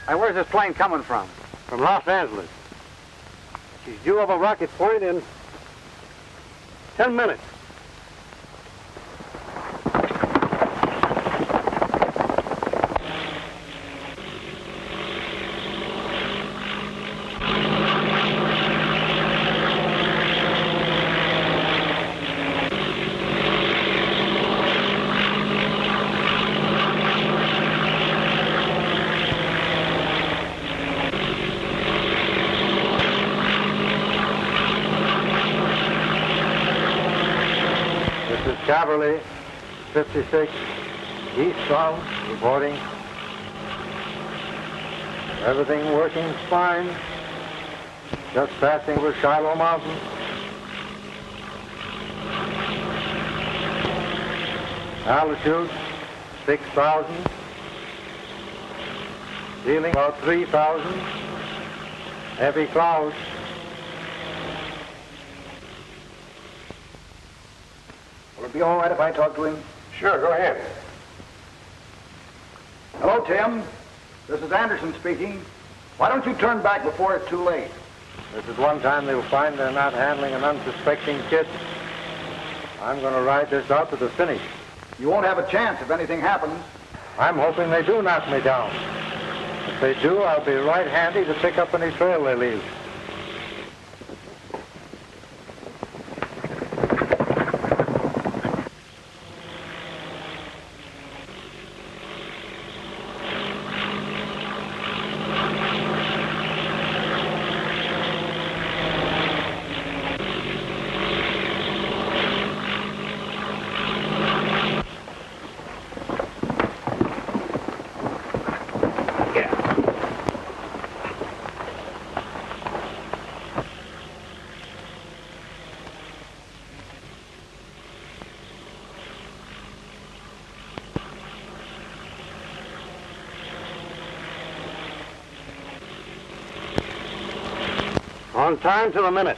Hey, where's this plane coming from? From Los Angeles. She's due over Rocky Point in 10 minutes. Cavalry, 56, eastbound, reporting. Everything working fine. Just passing over Shiloh Mountain. Altitude, 6,000. Ceiling about 3,000. Heavy clouds. Will it be all right if I talk to him? Sure, go ahead. Hello, Tim. This is Anderson speaking. Why don't you turn back before it's too late? This is one time they'll find they're not handling an unsuspecting kid. I'm going to ride this out to the finish. You won't have a chance if anything happens. I'm hoping they do knock me down. If they do, I'll be right handy to pick up any trail they leave. On time to the minute.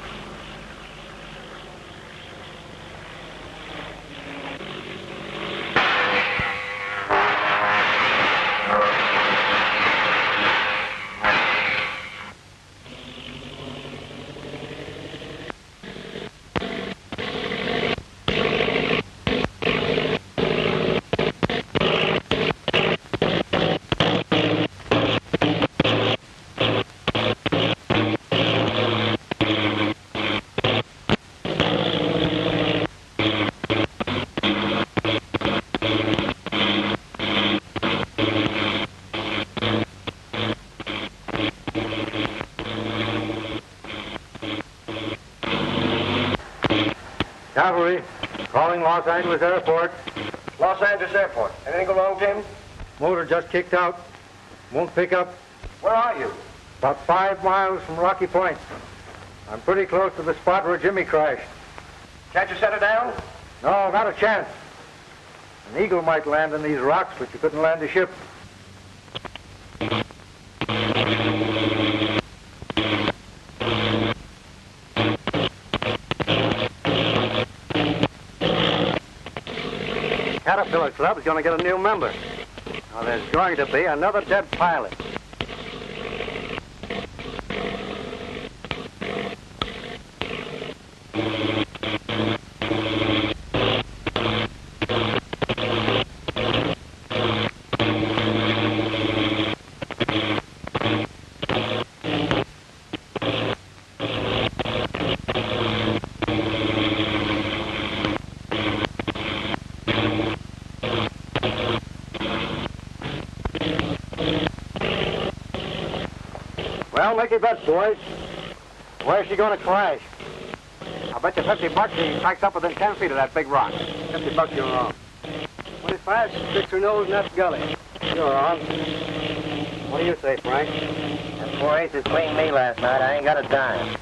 Cavalry, calling Los Angeles Airport. Los Angeles Airport. Anything go wrong, Tim? Motor just kicked out. Won't pick up. Where are you? About 5 miles from Rocky Point. I'm pretty close to the spot where Jimmy crashed. Can't you set her down? No, not a chance. An eagle might land in these rocks, but you couldn't land a ship. Caterpillar Club is going to get a new member. Now, there's going to be another dead pilot. Well, make your bets, boys. Where's she going to crash? I'll bet you $50 she cracks up within 10 feet of that big rock. $50 you're wrong. 25, she sticks her nose in that gully. You're wrong. What do you say, Frank? That poor ace cleaned me last night. I ain't got a dime.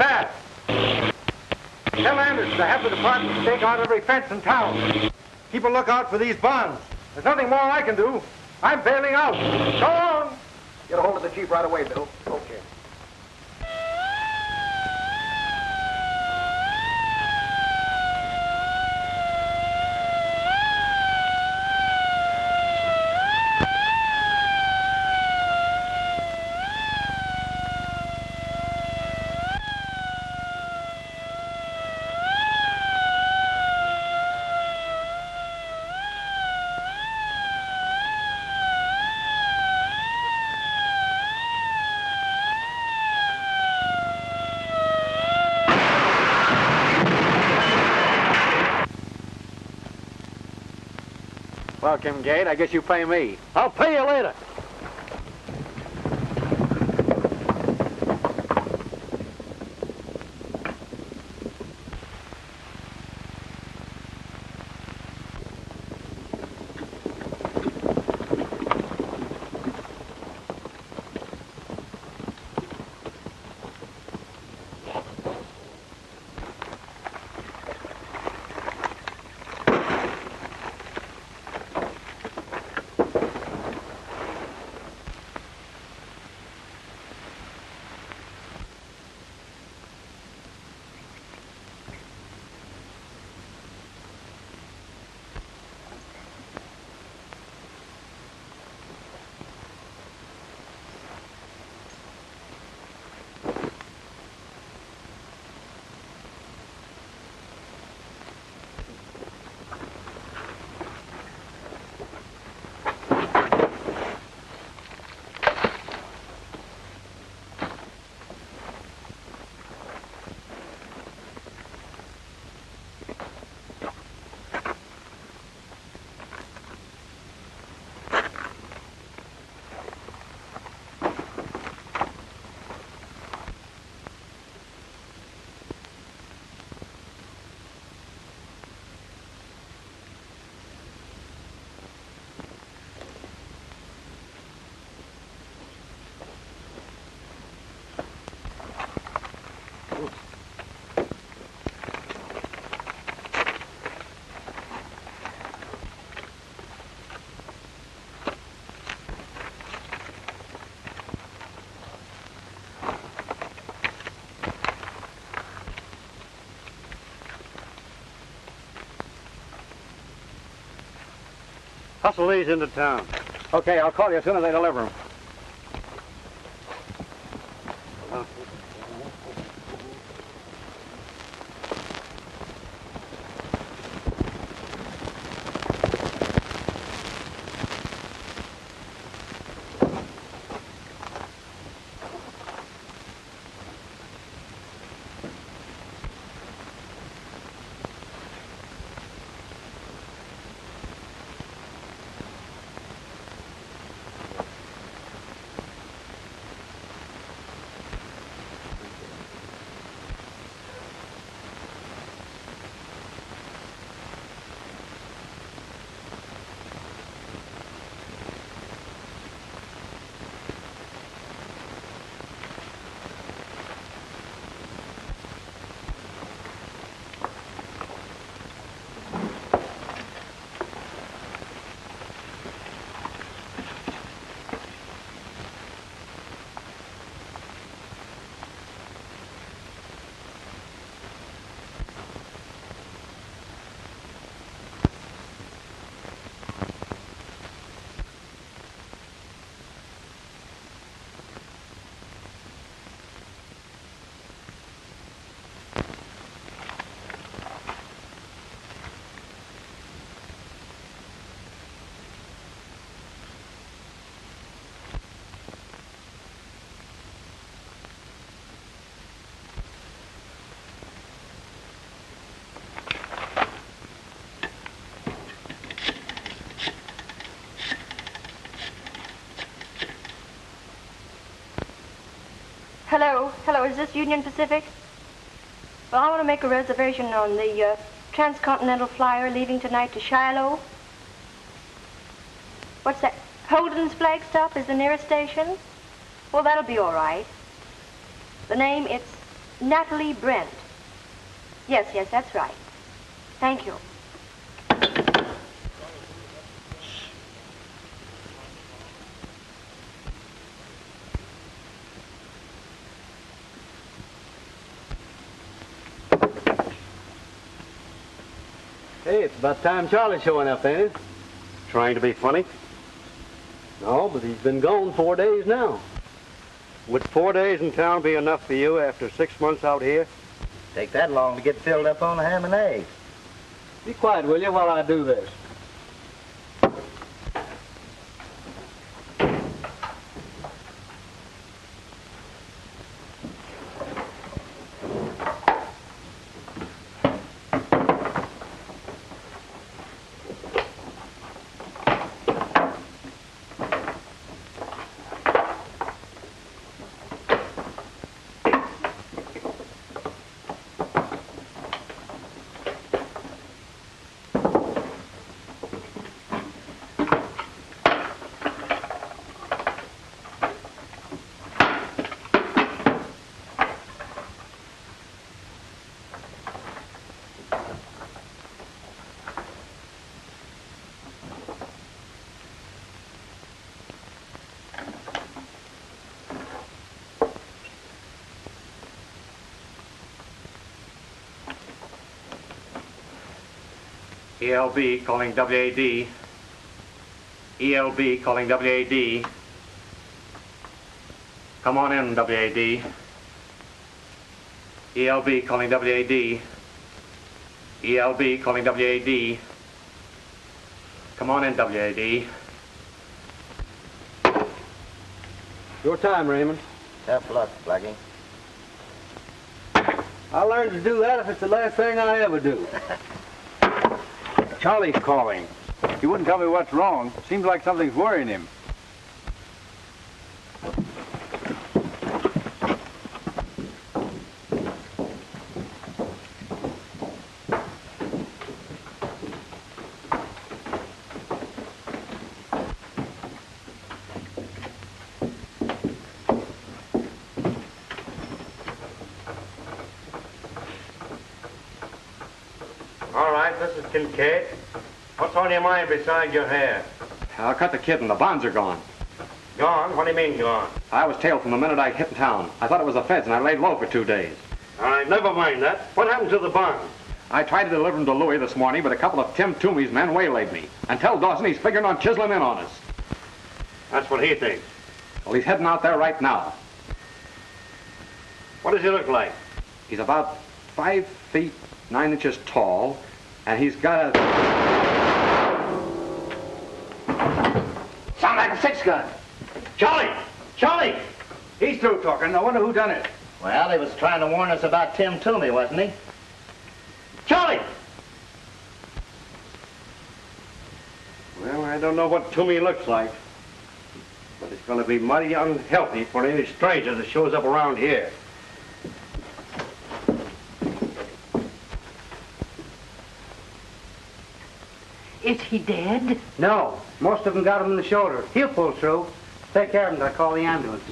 fast. Tell Anderson to have the department stake out every fence in town. Keep a lookout for these bonds. There's nothing more I can do. I'm bailing out. So long. Get a hold of the chief right away, Bill. Okay. Welcome, Gate. I guess you pay me. I'll pay you later. Hustle these into town. Okay, I'll call you as soon as they deliver them. Hello, is this Union Pacific? Well, I want to make a reservation on the transcontinental flyer leaving tonight to Shiloh. What's that? Holden's flag stop is the nearest station? Well, that'll be all right. The name, it's Natalie Brent. Yes, that's right. Thank you. Hey, it's about time Charlie's showing up, ain't it? Trying to be funny? No, but he's been gone 4 days now. Would 4 days in town be enough for you after 6 months out here? Take that long to get filled up on the ham and eggs. Be quiet, will you, while I do this? ELB calling WAD. ELB calling WAD. Come on in, WAD. ELB calling WAD. ELB calling WAD. Come on in, WAD. Your time, Raymond. Tough luck, Blackie. I'll learn to do that if it's the last thing I ever do. Charlie's calling. He wouldn't tell me what's wrong. Seems like something's worrying him. All right, this is Kincaid. What's on your mind beside your hair? I cut the kid and the bonds are gone. Gone? What do you mean gone? I was tailed from the minute I hit town. I thought it was the feds and I laid low for 2 days. All right, never mind that. What happened to the bonds? I tried to deliver them to Louis this morning, but a couple of Tim Toomey's men waylaid me. And tell Dawson he's figuring on chiseling in on us. That's what he thinks. Well, he's heading out there right now. What does he look like? He's about 5 feet 9 inches tall, and he's got a... Sound like a six-gun. Charlie! Charlie! He's through talking. I wonder who done it. Well, he was trying to warn us about Tim Toomey, wasn't he? Charlie! Well, I don't know what Toomey looks like, but it's going to be mighty unhealthy for any stranger that shows up around here. Is he dead? No. Most of them got him in the shoulder. He'll pull through. Take care of him. I'll call the ambulance.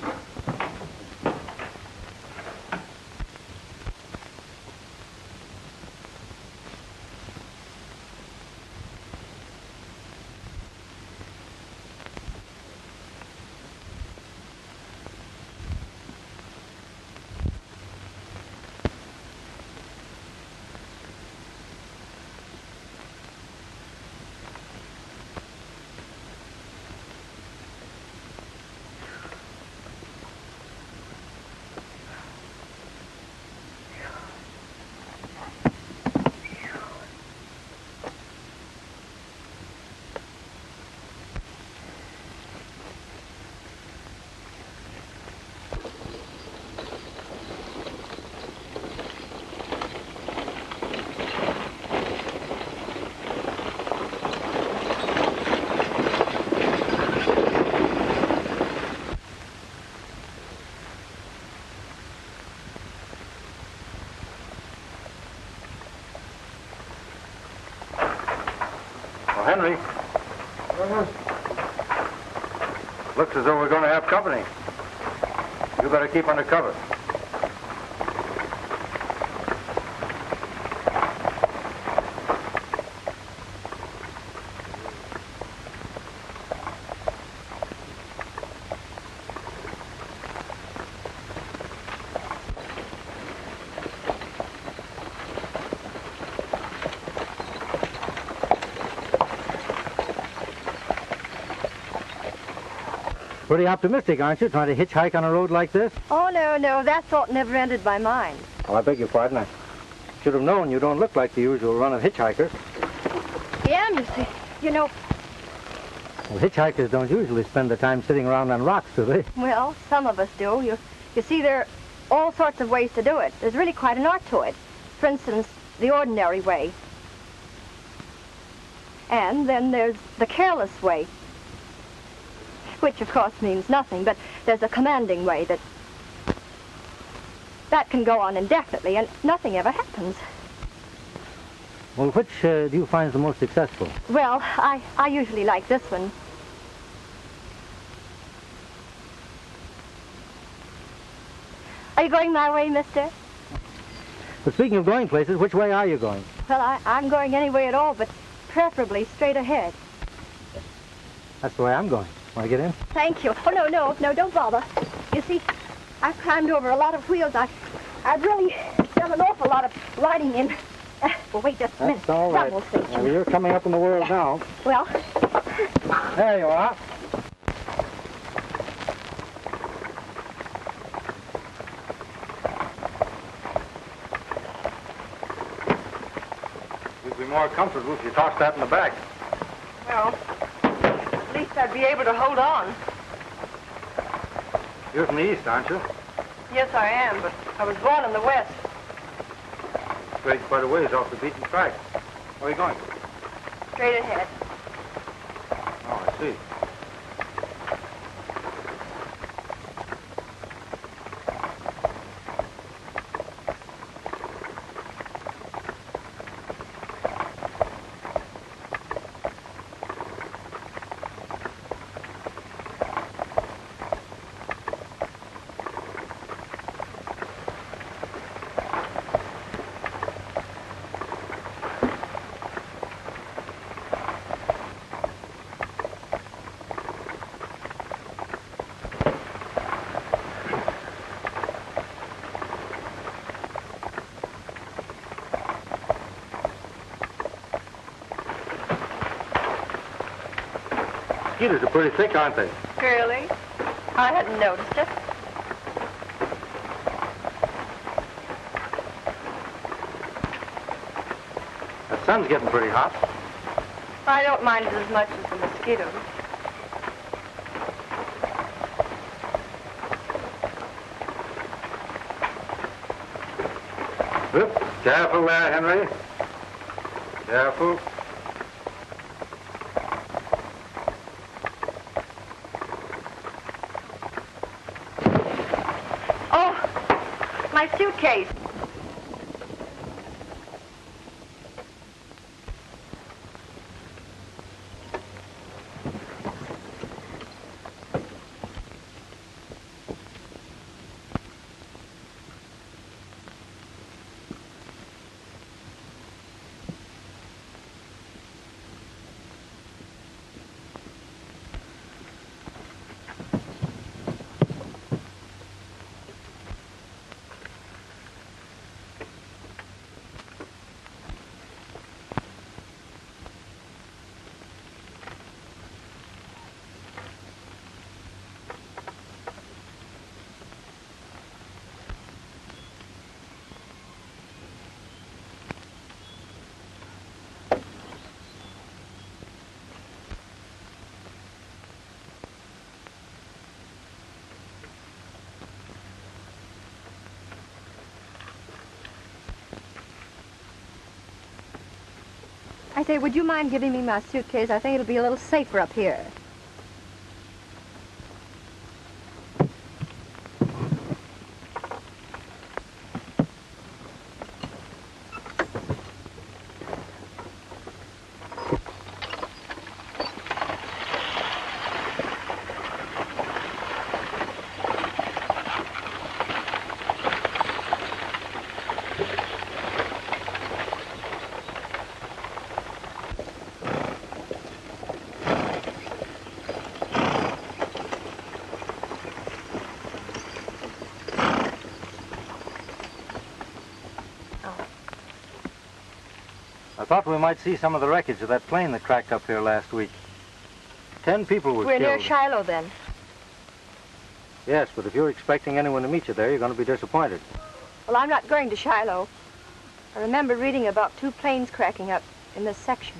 Henry. Looks as though we're going to have company. You better keep under cover. Pretty optimistic, aren't you, trying to hitchhike on a road like this? Oh, no, that thought never entered my mind. Well, I beg your pardon. I should have known you don't look like the usual run of hitchhikers. Yeah, you see, you know, Well, hitchhikers don't usually spend their time sitting around on rocks, do they? well, some of us do. You see, there are all sorts of ways to do it. There's really quite an art to it. For instance, the ordinary way. And then there's the careless way, which of course means nothing, but there's a commanding way that can go on indefinitely and nothing ever happens. Well, which do you find the most successful? Well, I usually like this one. Are you going my way, mister? But speaking of going places, which way are you going? Well, I'm going any way at all, but preferably straight ahead. That's the way I'm going. Want to get in? Thank you. Oh, no, don't bother. You see, I've climbed over a lot of wheels. I've really done an awful lot of riding in. Well, wait just a minute. That's all right. Rumble station. Well, you're coming up in the world now. Well, There you are. You'd be more comfortable if you tossed that in the back. Well, at least I'd be able to hold on. You're from the east, aren't you? Yes, I am, but I was born in the West. Straight quite a ways off the beaten track. Where are you going? Straight ahead. Oh, I see. Mosquitoes are pretty thick, aren't they? Really? I hadn't noticed it. The sun's getting pretty hot. I don't mind it as much as the mosquitoes. Whoop. Careful there, Henry. Careful. Oh, my suitcase. I say, would you mind giving me my suitcase? I think it'll be a little safer up here. I thought we might see some of the wreckage of that plane that cracked up here last week. 10 people were We're killed. near Shiloh, then. Yes, but if you're expecting anyone to meet you there, you're going to be disappointed. Well, I'm not going to Shiloh. I remember reading about 2 planes cracking up in this section.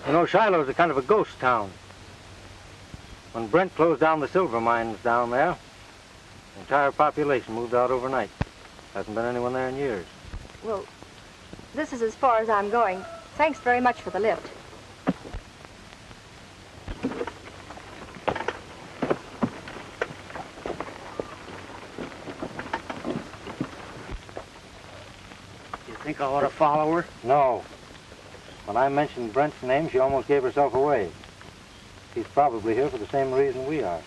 You know, Shiloh's a kind of a ghost town. When Brent closed down the silver mines down there, the entire population moved out overnight. Hasn't been anyone there in years. Well, this is as far as I'm going. Thanks very much for the lift. You think I ought to follow her? No. When I mentioned Brent's name, she almost gave herself away. He's probably here for the same reason we are.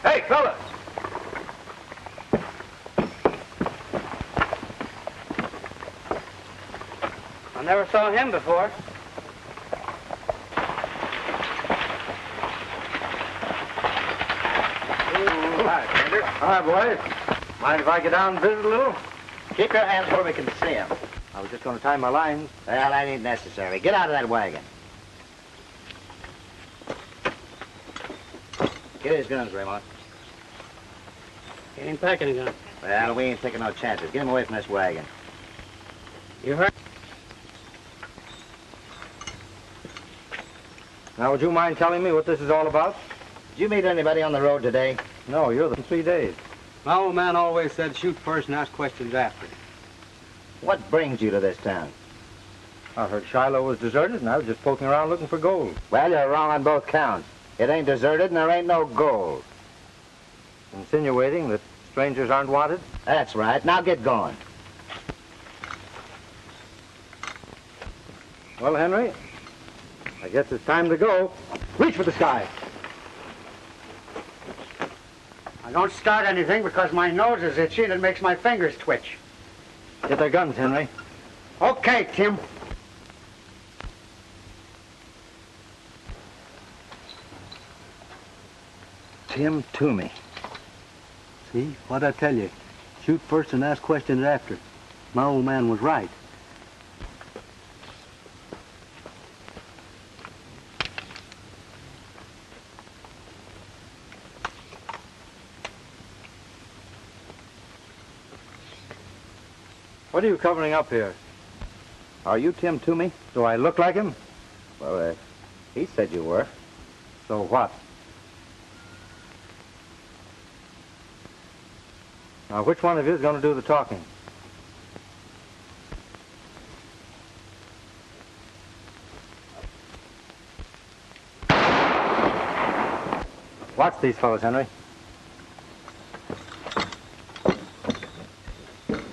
Hey, fellas! I never saw him before. Hi, boys. Mind if I get down and visit a little? Keep your hands where we can see him. I was just going to tie my lines. Well, that ain't necessary. Get out of that wagon. Get his guns, Raymond. He ain't packing a gun. Well, we ain't taking no chances. Get him away from this wagon. You heard? Now, would you mind telling me what this is all about? Did you meet anybody on the road today? No, you're the 3 days. My old man always said shoot first and ask questions after. What brings you to this town? I heard Shiloh was deserted, and I was just poking around looking for gold. Well, you're wrong on both counts. It ain't deserted, and there ain't no gold. Insinuating that strangers aren't wanted? That's right. Now get going. Well, Henry, I guess it's time to go. Reach for the sky. I don't start anything because my nose is itchy and it makes my fingers twitch. Get their guns, Henry. Okay, Tim. Tim Toomey. See? What'd I tell you? Shoot first and ask questions after. My old man was right. What are you covering up here? Are you Tim Toomey? Do I look like him? Well, he said you were. So what? Now, which one of you is going to do the talking? Watch these fellows, Henry.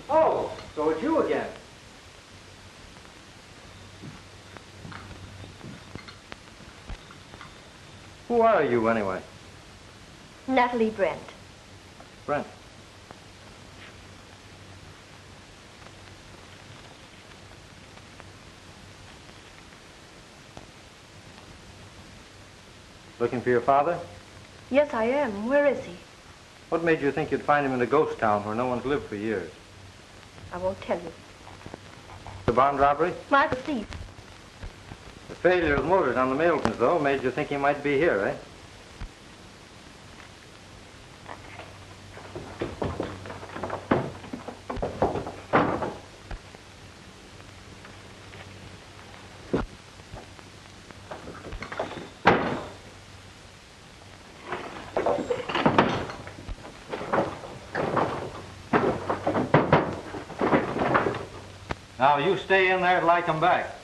Oh, so it's you again. Who are you, anyway? Natalie Brent. Brent. Looking for your father? Yes, I am. Where is he? What made you think you'd find him in a ghost town where no one's lived for years? I won't tell you. The bond robbery? My thief. The failure of motors on the Miltons, though, made you think he might be here, eh? Now, you stay in there till I come back.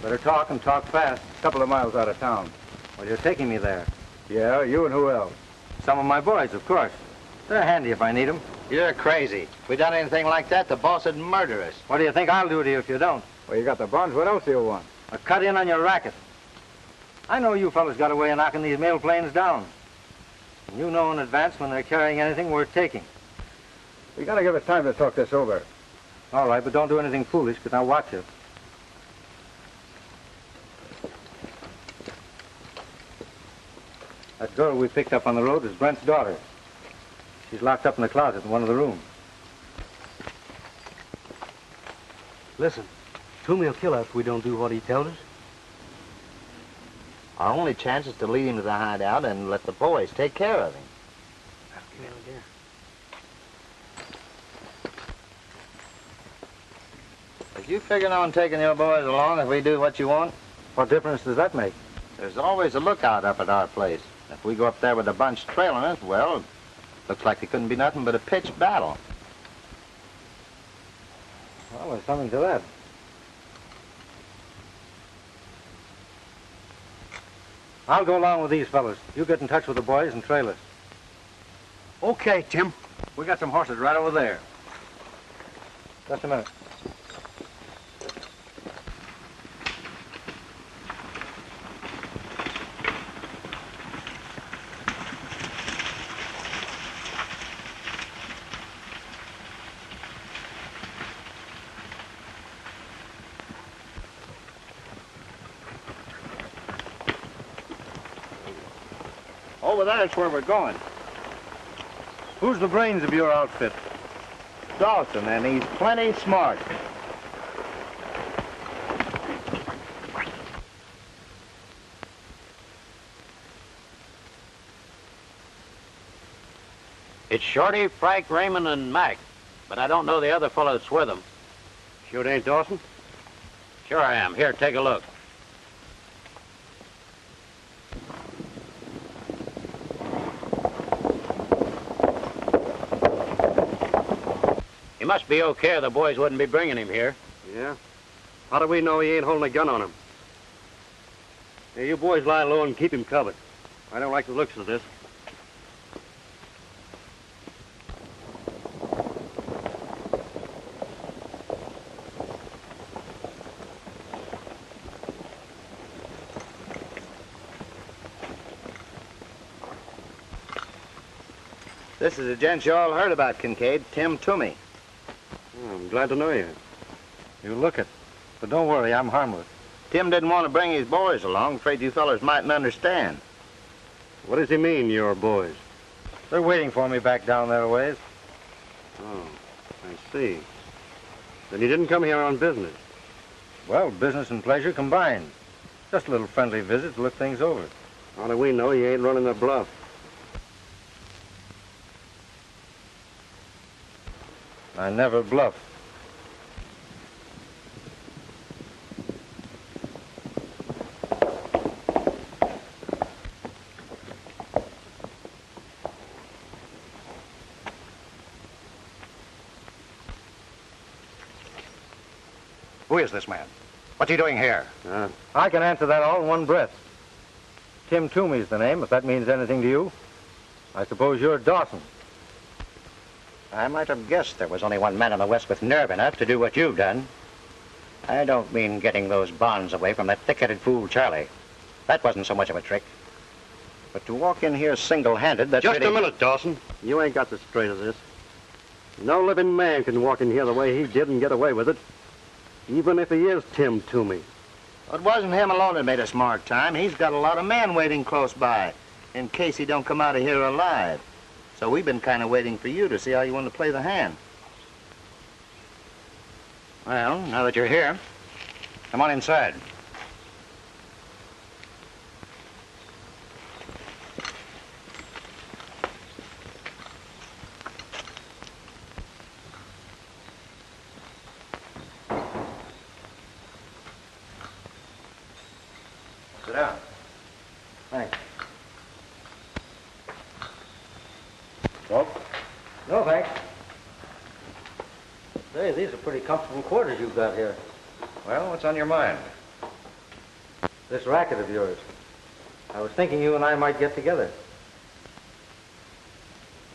Better talk and talk fast. A couple of miles out of town. Well, you're taking me there. Yeah, you and who else? Some of my boys, of course. They're handy if I need them. You're crazy. If we done anything like that, the boss would murder us. What do you think I'll do to you if you don't? Well, you got the bonds. What else do you want? A cut in on your racket. I know you fellas got a way of knocking these mail planes down. And you know in advance when they're carrying anything worth taking. We gotta give us time to talk this over. All right, but don't do anything foolish, because I'll watch you. That girl we picked up on the road is Brent's daughter. She's locked up in the closet in one of the rooms. Listen, Toomey will kill us if we don't do what he tells us. Our only chance is to lead him to the hideout and let the boys take care of him. That's a good idea. If you figuring on taking your boys along if we do what you want? What difference does that make? There's always a lookout up at our place. If we go up there with a bunch trailing us, well, looks like it couldn't be nothing but a pitched battle. Well, there's something to that. I'll go along with these fellas. You get in touch with the boys and trail us. Okay, Tim. We got some horses right over there. Just a minute. Over there's where we're going. Who's the brains of your outfit? Dawson, and he's plenty smart. It's Shorty, Frank, Raymond, and Mac, but I don't know the other fellow that's with them. Sure it ain't Dawson? Sure I am. Here, take a look. He must be okay or the boys wouldn't be bringing him here. Yeah? How do we know he ain't holding a gun on him? Hey, you boys lie low and keep him covered. I don't like the looks of this. This is a gent you all heard about, Kincaid, Tim Toomey. Oh, I'm glad to know you. You look it. But don't worry, I'm harmless. Tim didn't want to bring his boys along. Afraid you fellas mightn't understand. What does he mean, your boys? They're waiting for me back down there a ways. Oh, I see. Then he didn't come here on business. Well, business and pleasure combined. Just a little friendly visit to look things over. How do we know he ain't running a bluff? I never bluff. Who is this man? What's he doing here? I can answer that all in one breath. Tim Toomey's the name, if that means anything to you. I suppose you're Dawson. I might have guessed there was only one man in the West with nerve enough to do what you've done. I don't mean getting those bonds away from that thick-headed fool Charlie. That wasn't so much of a trick. But to walk in here single-handed, that's Just really... a minute, Dawson. You ain't got the straight of this. No living man can walk in here the way he did and get away with it, even if he is Tim Toomey. It wasn't him alone that made a smart time. He's got a lot of men waiting close by, in case he don't come out of here alive. So we've been kind of waiting for you to see how you want to play the hand. Well, now that you're here, come on inside. Sit down. Thanks. Smoke? No, thanks. Say, these are pretty comfortable quarters you've got here. Well, what's on your mind? This racket of yours. I was thinking you and I might get together.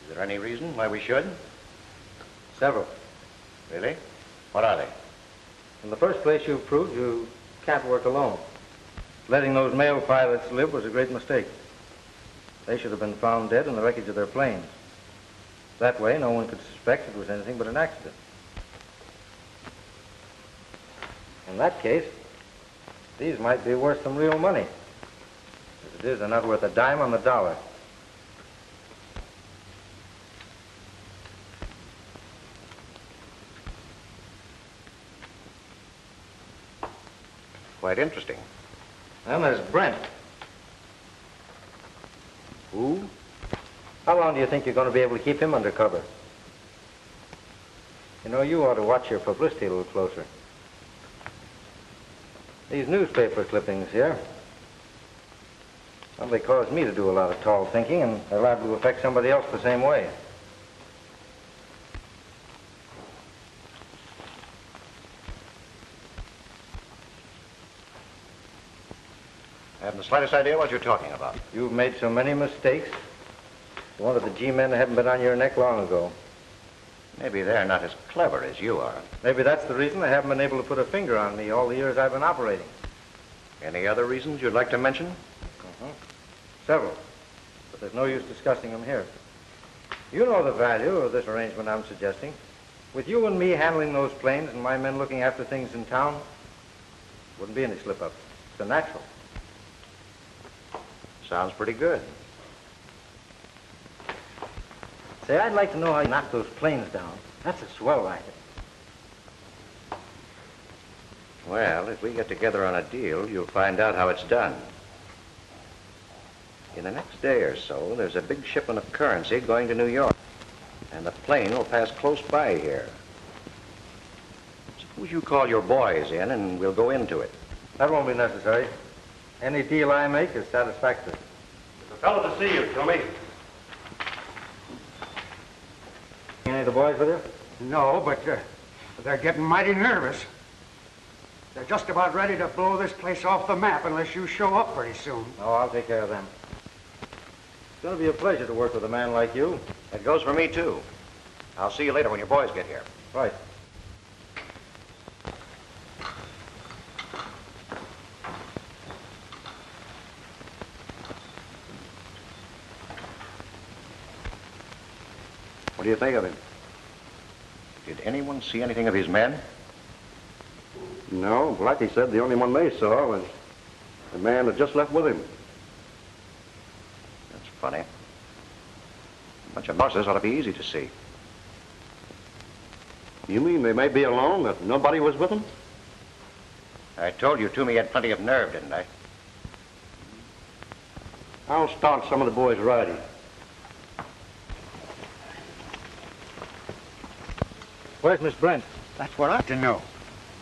Is there any reason why we should? Several. Really? What are they? In the first place, you've proved you can't work alone. Letting those male pilots live was a great mistake. They should have been found dead in the wreckage of their planes. That way, no one could suspect it was anything but an accident. In that case, these might be worth some real money. As it is, they're not worth a dime on the dollar. Quite interesting. And there's Brent. Who? How long do you think you're going to be able to keep him under cover? You know, you ought to watch your publicity a little closer. These newspaper clippings here, well, they cause me to do a lot of tall thinking, and they're liable to affect somebody else the same way. I haven't the slightest idea what you're talking about. You've made so many mistakes. You wanted the G-men to haven't been on your neck long ago. Maybe they're not as clever as you are. Maybe that's the reason they haven't been able to put a finger on me all the years I've been operating. Any other reasons you'd like to mention? Several. But there's no use discussing them here. You know the value of this arrangement I'm suggesting. With you and me handling those planes and my men looking after things in town, wouldn't be any slip-up. It's a natural. Sounds pretty good. Say, I'd like to know how you knock those planes down. That's a swell racket. Well, if we get together on a deal, you'll find out how it's done. In the next day or so, there's a big shipment of currency going to New York, and the plane will pass close by here. Suppose you call your boys in, and we'll go into it. That won't be necessary. Any deal I make is satisfactory. It's a fellow to see you, Tommy. Any of the boys with you? No, but they're getting mighty nervous. They're just about ready to blow this place off the map unless you show up pretty soon. Oh, I'll take care of them. It's going to be a pleasure to work with a man like you. That goes for me, too. I'll see you later when your boys get here. Right. What do you think of him? Did anyone see anything of his men? No, Blackie said the only one they saw was the man that just left with him. That's funny. A bunch of bosses ought to be easy to see. You mean they may be alone, that nobody was with them? I told you Toomey had plenty of nerve, didn't I? I'll start some of the boys riding. Where's Miss Brent? That's what I ought to know.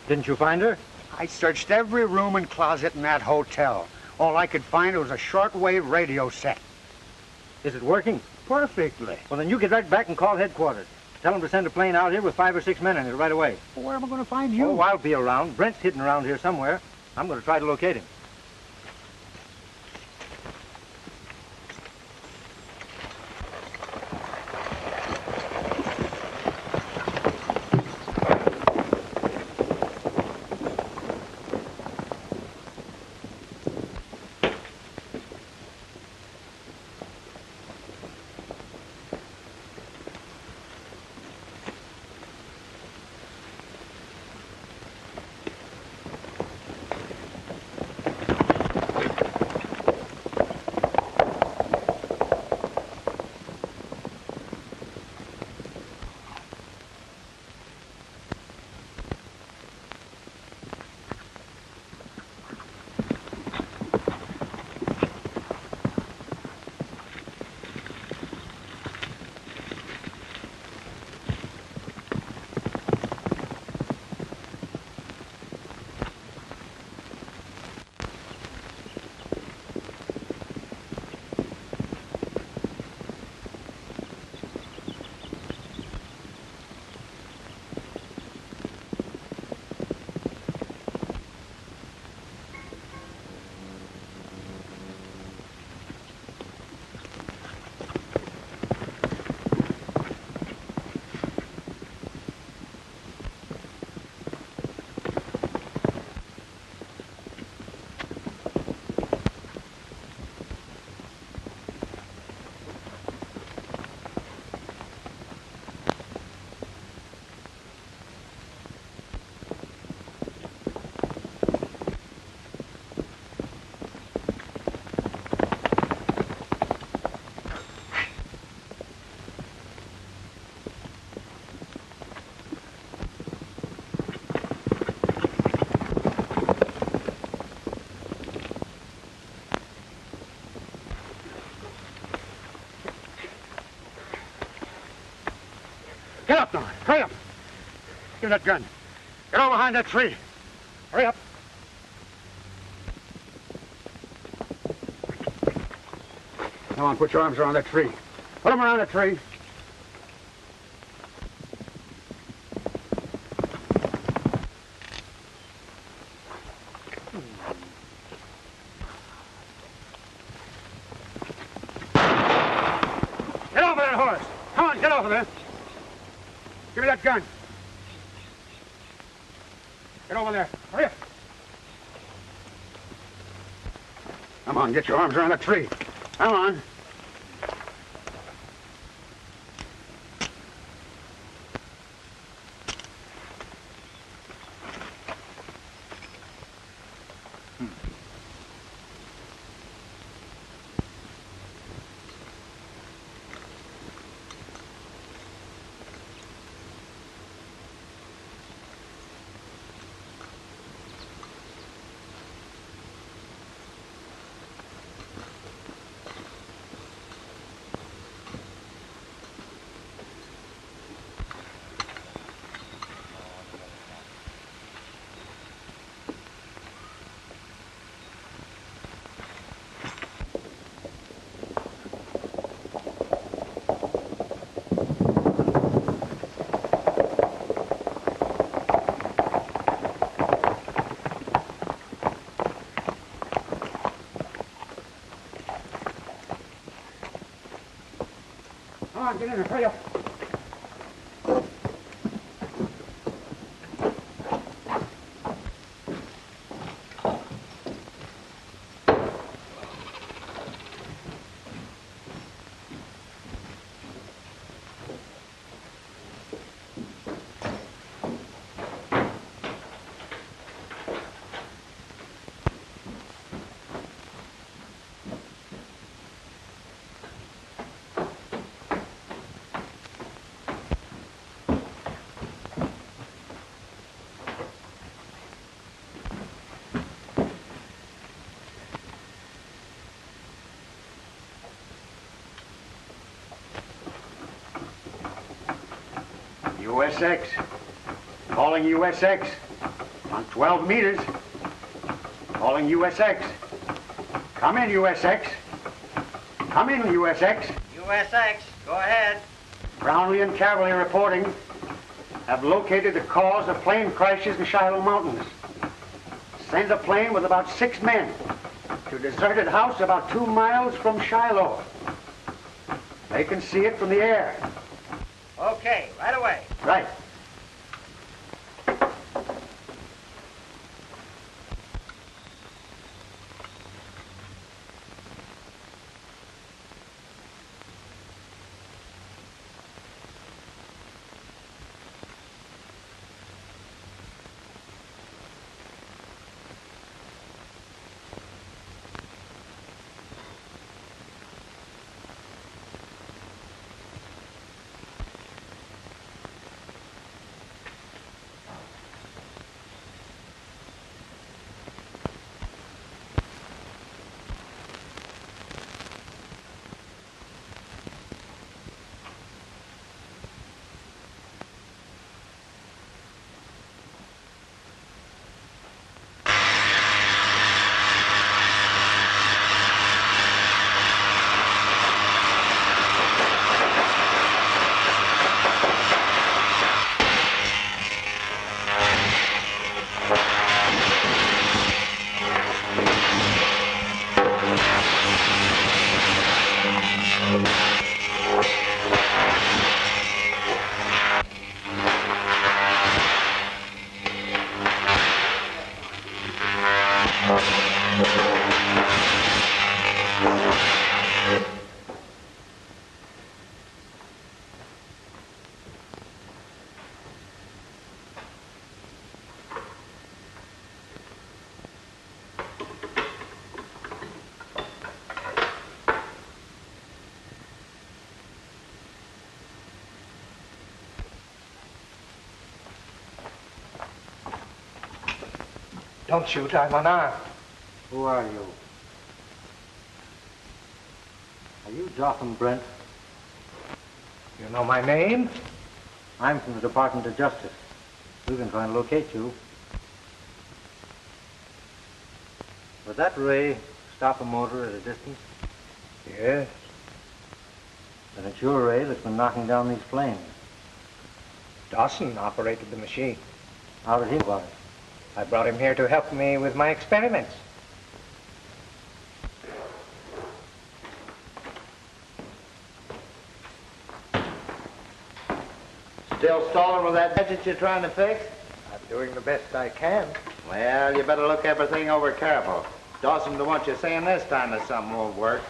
Didn't you find her? I searched every room and closet in that hotel. All I could find was a shortwave radio set. Is it working? Perfectly. Well, then you get right back and call headquarters. Tell them to send a plane out here with 5 or 6 men in it right away. Well, where am I going to find you? Oh, I'll be around. Brent's hidden around here somewhere. I'm going to try to locate him. Give me that gun. Get over behind that tree. Hurry up. Come on, put your arms around that tree. Put them around the tree. Get off of that horse. Come on, get off of there. Give me that gun. Get over there. Hurry up. Come on, get your arms around that tree. Come on. Come on, get in there, hurry up. USX. Calling USX. On 12 meters. Calling USX. Come in, USX. Come in, USX. USX, go ahead. Brownlee and Cavalry reporting. Have located the cause of plane crashes in Shiloh Mountains. Send a plane with about 6 men to a deserted house about 2 miles from Shiloh. They can see it from the air. Okay, right away. Right. Don't shoot, I'm unarmed. Who are you? Are you Jotham Brent? You know my name? I'm from the Department of Justice. We've been trying to locate you. Was that Ray stop a motor at a distance? Yes. Then it's your Ray that's been knocking down these planes. Dawson operated the machine. How did he know about it? I brought him here to help me with my experiments. Still stalling with that gadget you're trying to fix? I'm doing the best I can. Well, you better look everything over careful. Dawson don't want you saying this time that something won't work.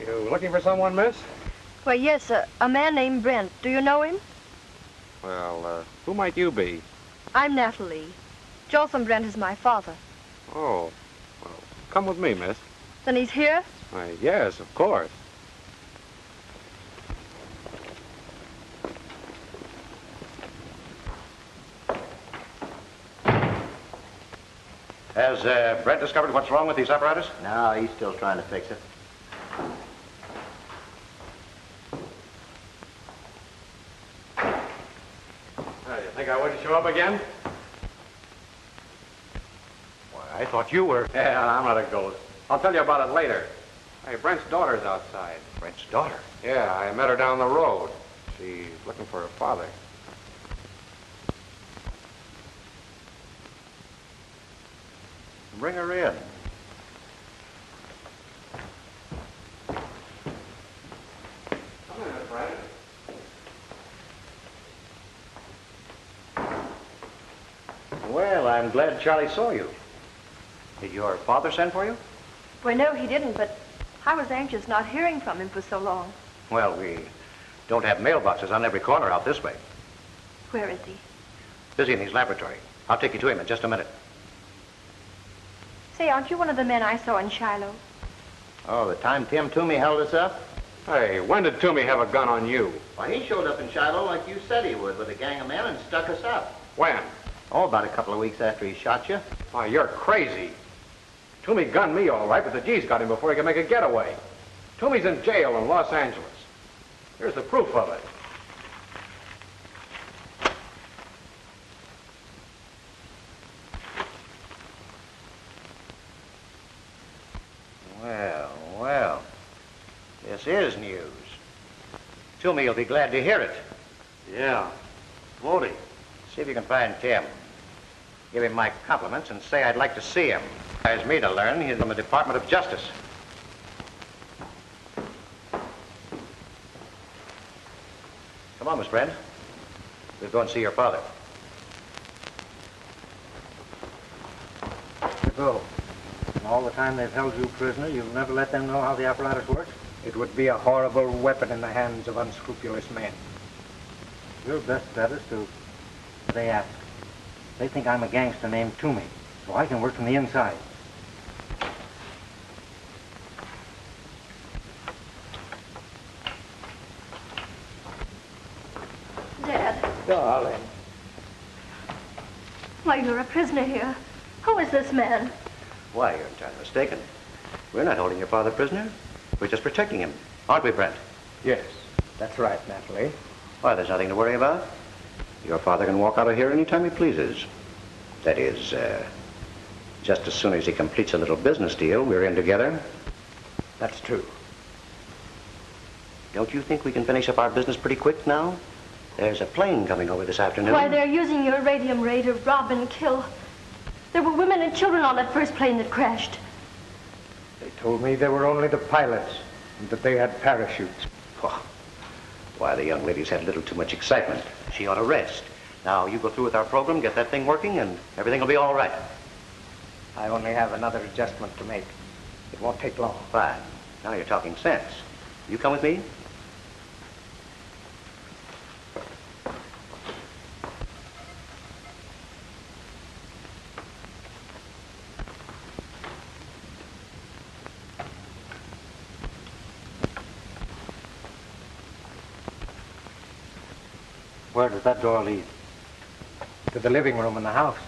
You looking for someone, miss? Well, yes, a man named Brent. Do you know him? Well, who might you be? I'm Natalie. Jotham Brent is my father. Oh, well, come with me, miss. Then he's here? Yes, of course. Has Brent discovered what's wrong with these apparatus? No, he's still trying to fix it. You think I wouldn't show up again? Why, I thought you were... Yeah, I'm not a ghost. I'll tell you about it later. Hey, Brent's daughter's outside. Brent's daughter? Yeah, I met her down the road. She's looking for her father. Bring her in. Come in, Brent. Well, I'm glad Charlie saw you. Did your father send for you? Well, no, he didn't, but I was anxious not hearing from him for so long. Well, we don't have mailboxes on every corner out this way. Where is he? Busy in his laboratory. I'll take you to him in just a minute. Say, aren't you one of the men I saw in Shiloh? Oh, the time Tim Toomey held us up? Hey, when did Toomey have a gun on you? Why, he showed up in Shiloh like you said he would with a gang of men and stuck us up. When? Oh, about a couple of weeks after he shot you. Why, you're crazy. Toomey gunned me all right, but the G's got him before he could make a getaway. Toomey's in jail in Los Angeles. Here's the proof of it. Well, well. This is news. Toomey will be glad to hear it. Yeah. Won't he? See if you can find Tim. Give him my compliments and say I'd like to see him. Requires me to learn he's from the Department of Justice. Come on, Miss Brent. We'll go and see your father. Go. And all the time they've held you prisoner, you'll never let them know how the apparatus works? It would be a horrible weapon in the hands of unscrupulous men. Your best bet is to... They ask. They think I'm a gangster named Toomey, so I can work from the inside. Dad. Darling. Why, you're a prisoner here. Who is this man? Why, you're entirely mistaken. We're not holding your father prisoner. We're just protecting him. Aren't we, Brent? Yes, that's right, Natalie. Why, there's nothing to worry about. Your father can walk out of here anytime he pleases. That is, just as soon as he completes a little business deal we're in together. That's true. Don't you think we can finish up our business pretty quick now? There's a plane coming over this afternoon. Why, they're using your radium ray to rob and kill. There were women and children on that first plane that crashed. They told me they were only the pilots and that they had parachutes. Oh, Why, the young lady's had a little too much excitement. She ought to rest. Now, you go through with our program, get that thing working, and everything will be all right. I only have another adjustment to make. It won't take long. Fine. Now you're talking sense. You come with me? Where does that door lead? To the living room in the house.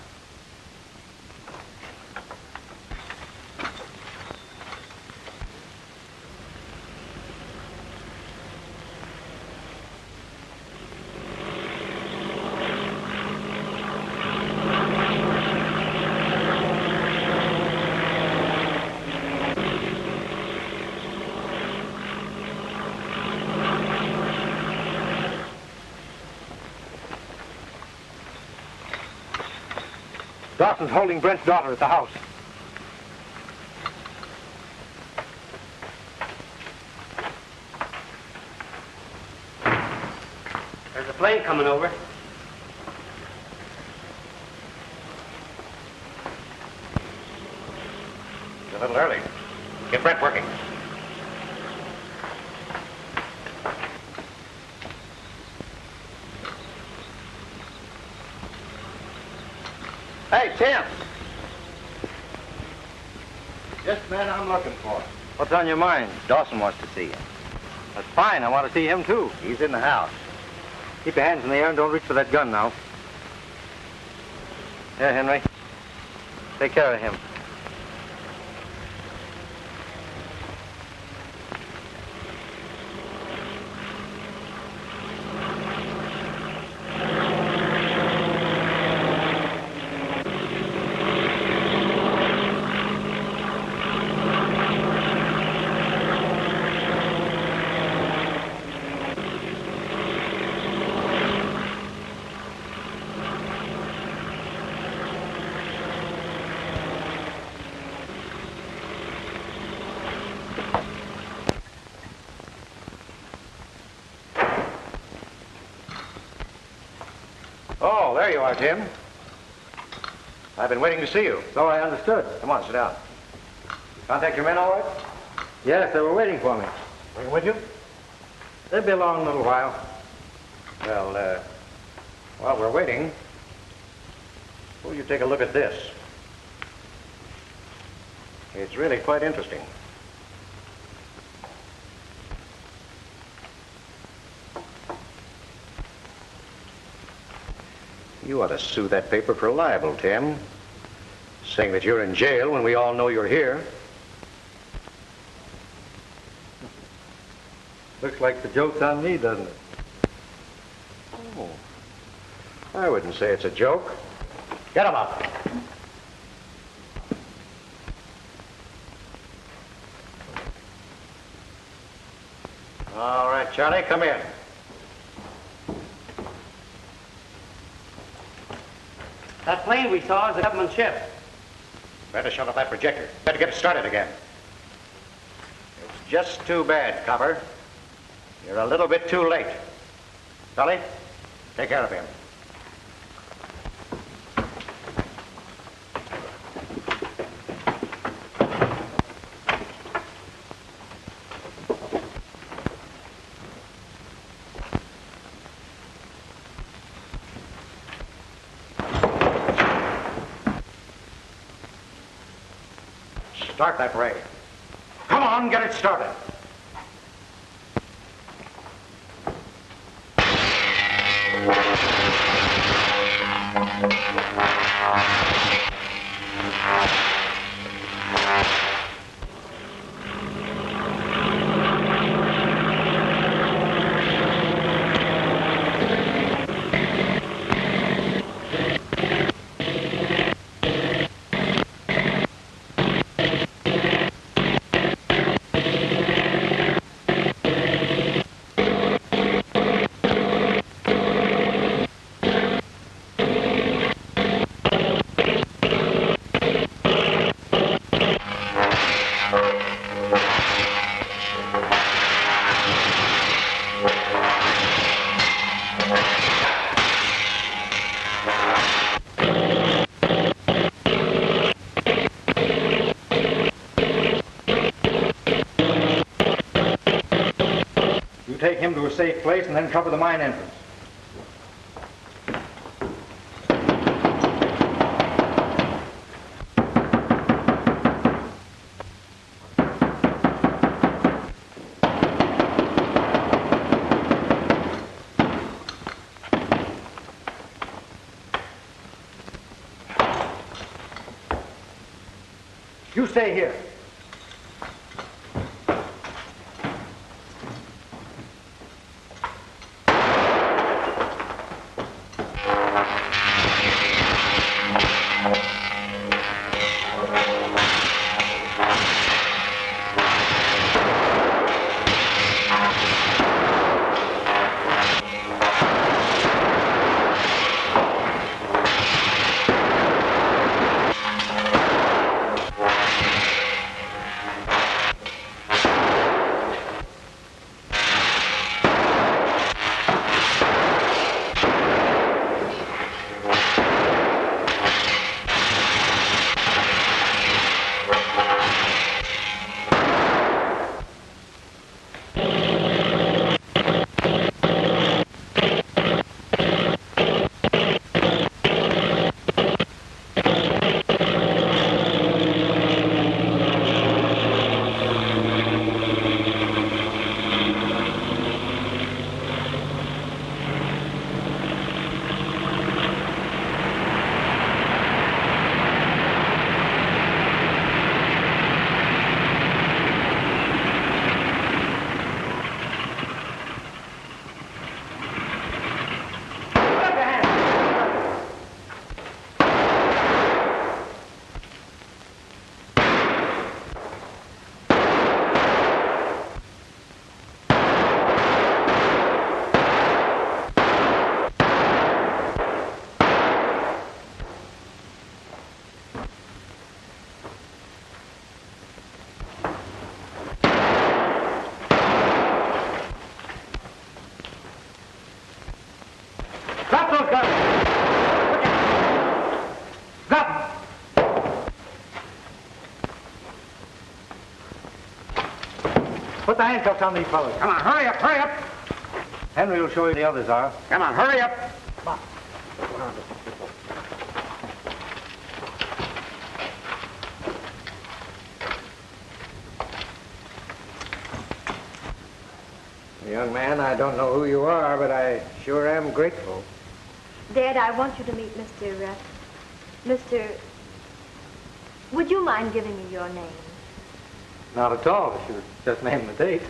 Dawson's holding Brent's daughter at the house. There's a plane coming over. It's a little early. Get Brent working. Hey, Tim! Just the man I'm looking for. What's on your mind? Dawson wants to see you. That's fine. I want to see him, too. He's in the house. Keep your hands in the air and don't reach for that gun now. Here, Henry. Take care of him. Oh, there you are, Tim. I've been waiting to see you. So I understood. Come on, sit down. Contact your men all right? Yes, they were waiting for me. Bring them with you? They'll be along in a little while. Well, while we're waiting, will you take a look at this? It's really quite interesting. You ought to sue that paper for libel, Tim. Saying that you're in jail when we all know you're here. Looks like the joke's on me, doesn't it? Oh, I wouldn't say it's a joke. Get him up. All right, Charlie, come in. That plane we saw is a government ship. Better shut off that projector. Better get it started again. It's just too bad, Copper. You're a little bit too late. Charlie, take care of him. Start that ray. Come on, get it started. take him to a safe place and then cover the mine entrance. You stay here. Put the handcuffs on these fellows. Come on, hurry up, hurry up. Henry will show you the others are. Come on, hurry up. Young man, I don't know who you are, but I sure am grateful. Dad, I want you to meet Mr. Would you mind giving me your name? Not at all. If you just name the date.